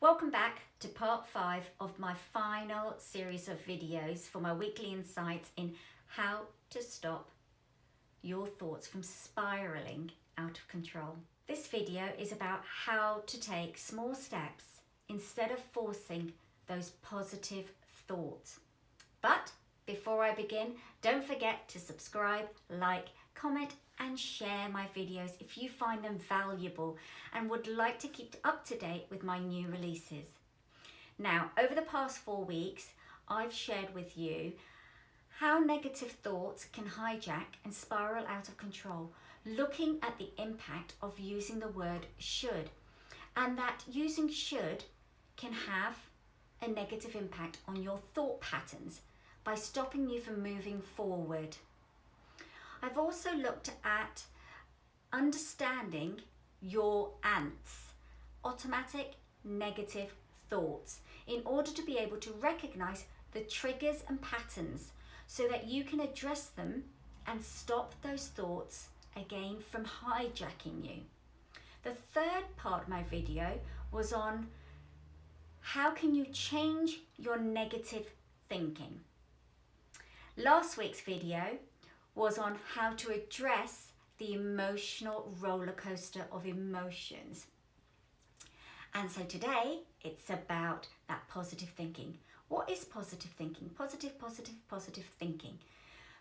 Welcome back to part 5 of my final series of videos for my weekly insights in how to stop your thoughts from spiraling out of control. This video is about how to take small steps instead of forcing those positive thoughts. But before I begin, don't forget to subscribe, like, comment and share my videos if you find them valuable and would like to keep up to date with my new releases. Now, over the past 4 weeks, I've shared with you how negative thoughts can hijack and spiral out of control, looking at the impact of using the word should, and that using should can have a negative impact on your thought patterns by stopping you from moving forward. I've also looked at understanding your ants, automatic negative thoughts, in order to be able to recognize the triggers and patterns so that you can address them and stop those thoughts again from hijacking you. The third part of my video was on how can you change your negative thinking. Last week's video was on how to address the emotional roller coaster of emotions. And so today it's about that positive thinking. What is positive thinking? Positive thinking.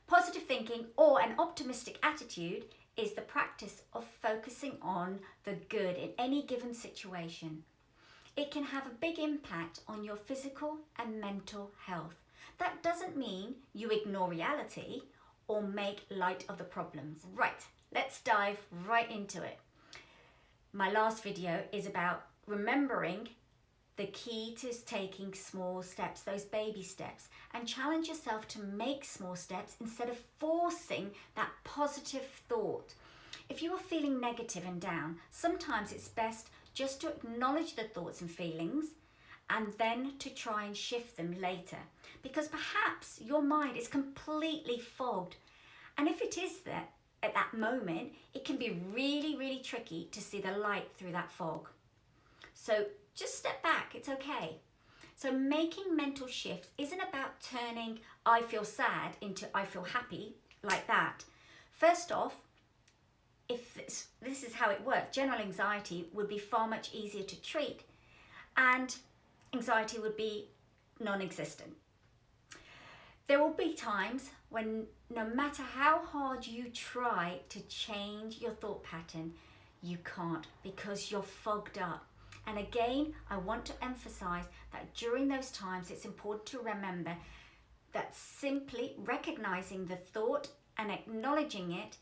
Positive thinking, or an optimistic attitude, is the practice of focusing on the good in any given situation. It can have a big impact on your physical and mental health. That doesn't mean you ignore reality or make light of the problems. Right, let's dive right into it. My last video is about remembering the key to taking small steps, those baby steps, and challenge yourself to make small steps instead of forcing that positive thought. If you are feeling negative and down, sometimes it's best just to acknowledge the thoughts and feelings and then to try and shift them later, because perhaps your mind is completely fogged, and if it is that at that moment, it can be really tricky to see the light through that fog. So just step back, it's okay. So making mental shifts isn't about turning I feel sad into I feel happy like that. First off, if this is how it works, general anxiety would be far much easier to treat and anxiety would be non-existent. There will be times when no matter how hard you try to change your thought pattern, you can't because you're fogged up. And again, I want to emphasize that during those times, it's important to remember that simply recognizing the thought and acknowledging it,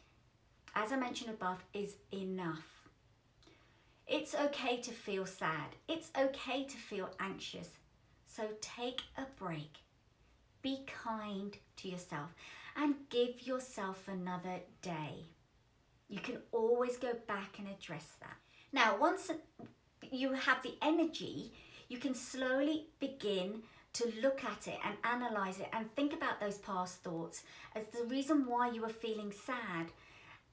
as I mentioned above, is enough. It's okay to feel sad. It's okay to feel anxious. So take a break. Be kind to yourself and give yourself another day. You can always go back and address that. Now, once you have the energy, you can slowly begin to look at it and analyze it and think about those past thoughts as the reason why you were feeling sad,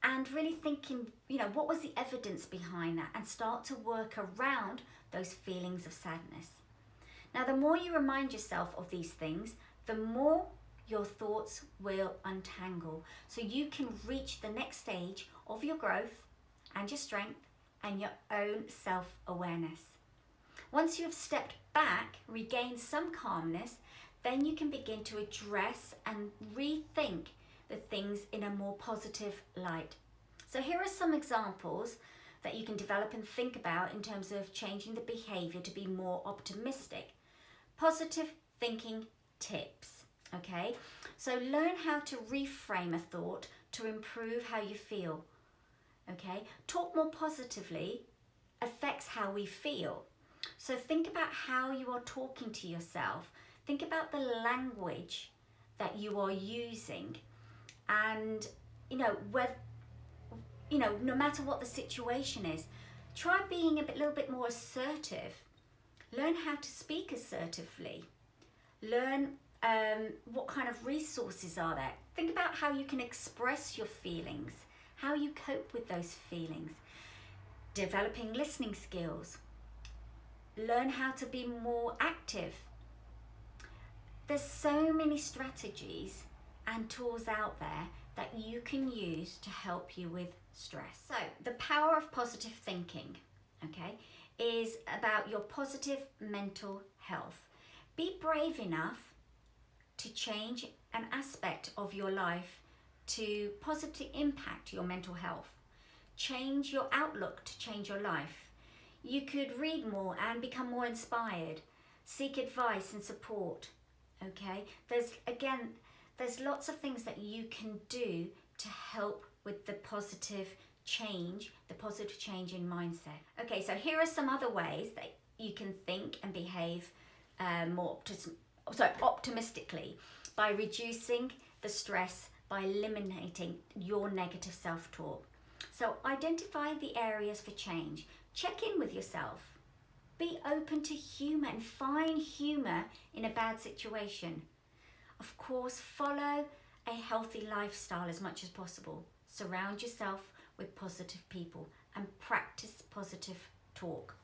and really thinking, what was the evidence behind that, and start to work around those feelings of sadness. Now, the more you remind yourself of these things, the more your thoughts will untangle, so you can reach the next stage of your growth and your strength and your own self-awareness. Once you have stepped back, regained some calmness, then you can begin to address and rethink the things in a more positive light. So here are some examples that you can develop and think about in terms of changing the behavior to be more optimistic. Positive thinking tips, okay? So learn how to reframe a thought to improve how you feel, okay? Talk more positively affects how we feel. So think about how you are talking to yourself. Think about the language that you are using, and no matter what the situation is, try being a little bit more assertive. Learn how to speak assertively. Learn what kind of resources are there. Think about how you can express your feelings, how you cope with those feelings. Developing listening skills. learn how to be more active. There's so many strategies and tools out there that you can use to help you with stress. So the power of positive thinking, okay, is about your positive mental health. Be brave enough to change an aspect of your life to positively impact your mental health. Change your outlook to change your life. You could read more and become more inspired. Seek advice and support, okay? There's lots of things that you can do to help with the positive change in mindset. Okay, so here are some other ways that you can think and behave more optimistically by reducing the stress, by eliminating your negative self-talk. So identify the areas for change. Check in with yourself. Be open to humour and find humour in a bad situation. Of course, follow a healthy lifestyle as much as possible. Surround yourself with positive people and practice positive talk.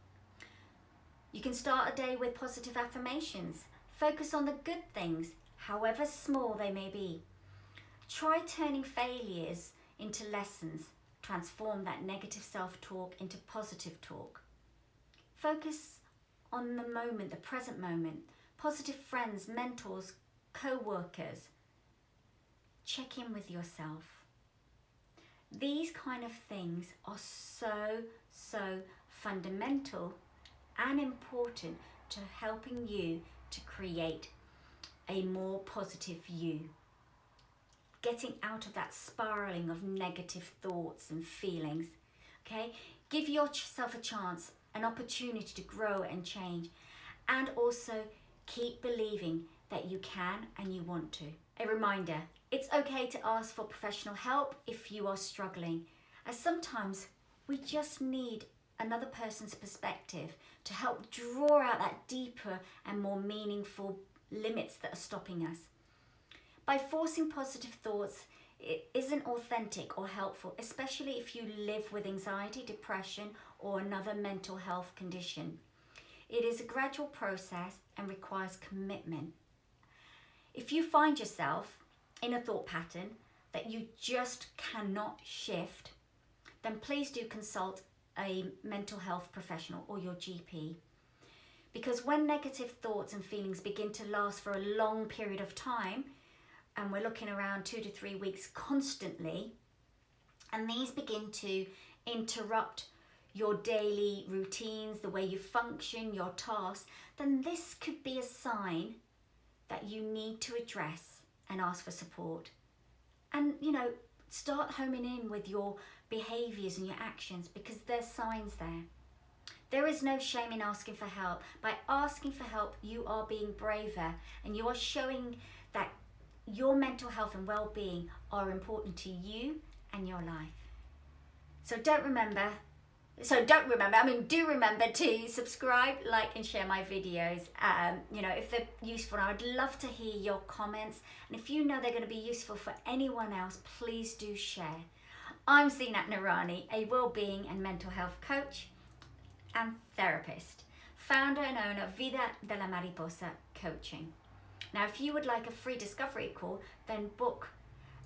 You can start a day with positive affirmations. Focus on the good things, however small they may be. Try turning failures into lessons. Transform that negative self-talk into positive talk. Focus on the moment, the present moment. Positive friends, mentors, co-workers. Check in with yourself. These kind of things are so fundamental and important to helping you to create a more positive you. Getting out of that spiraling of negative thoughts and feelings, okay? Give yourself a chance, an opportunity to grow and change, and also keep believing that you can and you want to. A reminder, it's okay to ask for professional help if you are struggling, as sometimes we just need another person's perspective to help draw out that deeper and more meaningful limits that are stopping us. By forcing positive thoughts, it isn't authentic or helpful, especially if you live with anxiety, depression, or another mental health condition. It is a gradual process and requires commitment. If you find yourself in a thought pattern that you just cannot shift, then please do consult a mental health professional or your GP. Because when negative thoughts and feelings begin to last for a long period of time, and we're looking around 2 to 3 weeks constantly, and these begin to interrupt your daily routines, the way you function, your tasks, then this could be a sign that you need to address and ask for support. And, start homing in with your behaviours and your actions, because there's signs there. There is no shame in asking for help. By asking for help, you are being braver and you are showing that your mental health and well-being are important to you and your life. Do remember to subscribe, like and share my videos. If they're useful, I'd love to hear your comments. And if you know they're going to be useful for anyone else, please do share. I'm Zeenat Noorani, a well-being and mental health coach and therapist, founder and owner of Vida de la Mariposa Coaching. Now, if you would like a free discovery call, then book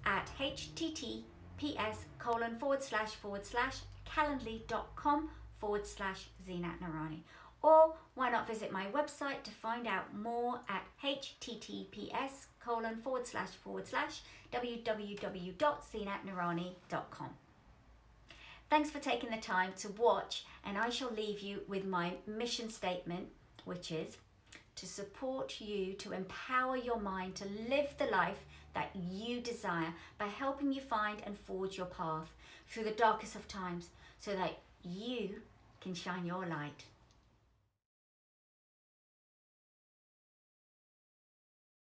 at https://calendly.com/Zeenat Noorani. Or why not visit my website to find out more at https://www.zeenatnoorani.com. Thanks for taking the time to watch, and I shall leave you with my mission statement, which is to support you to empower your mind to live the life that you desire by helping you find and forge your path through the darkest of times so that you can shine your light.